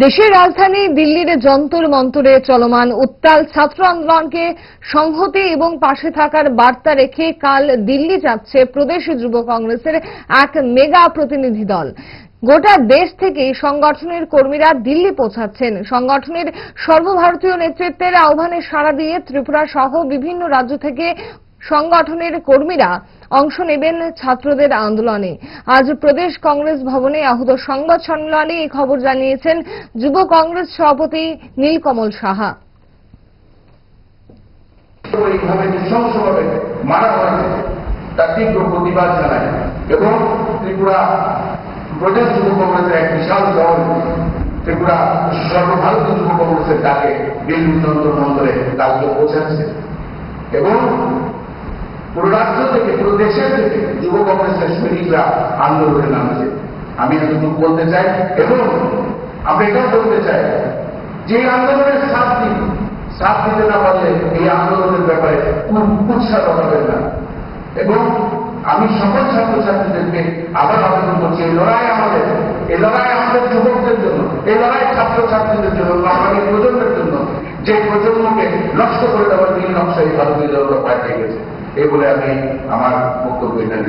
দেশের রাজধানী দিল্লির যন্তর মন্তরে চলমান উত্তাল ছাত্র আন্দোলনকে সংহতি এবং পাশে থাকার বার্তা রেখে কাল দিল্লি যাচ্ছে প্রদেশ যুব কংগ্রেসের এক মেগা প্রতিনিধি দল। গোটা দেশ থেকে সংগঠনের কর্মীরা দিল্লি পৌঁছাচ্ছেন। সংগঠনের সর্বভারতীয় নেতৃত্বের আহ্বানে সাড়া দিয়ে ত্রিপুরা সহ বিভিন্ন রাজ্য থেকে সংগঠনের কর্মীরা অংশ নেবেন ছাত্রদের আন্দোলনে। আজ প্রদেশ কংগ্রেস ভবনে আহুত সংবাদ সম্মেলনে এই খবর জানিয়েছেন যুব কংগ্রেস সভাপতি নীলকমল সাহা। তার তীব্র প্রতিবাদ জানায় এবং ত্রিপুরা প্রদেশ যুব কংগ্রেসের এক বিশাল দল ত্রিপুরা সর্বভারতীয় যুব কংগ্রেসের ডাকে দিল্লি যন্তর মন্তরে কালকে পৌঁছাচ্ছে এবং পুরো রাজ্য থেকে পুরো দেশের থেকে যুব কংগ্রেসের সৈনিকরা আন্দোলনে নামছে। আমি এতটুকু বলতে চাই এবং আমরা এটাও বলতে চাই যে আন্দোলনের সাথ দিতে না পারলে এই আন্দোলনের ব্যাপারে উৎসাহ পাবেন না। এবং আমি সকল ছাত্রছাত্রীদেরকে আবার আবেদন করছি, এই লড়াই আমাদের যুবকদের জন্য, এই লড়াই ছাত্রছাত্রীদের জন্য, আগামী প্রজন্মের জন্য, যে প্রজন্মকে নষ্ট করে দেওয়ার নীল নকশা এই ভারতীয় জনতা পার্টি গেছে। এই বলে আমি আমার বক্তব্য এখানে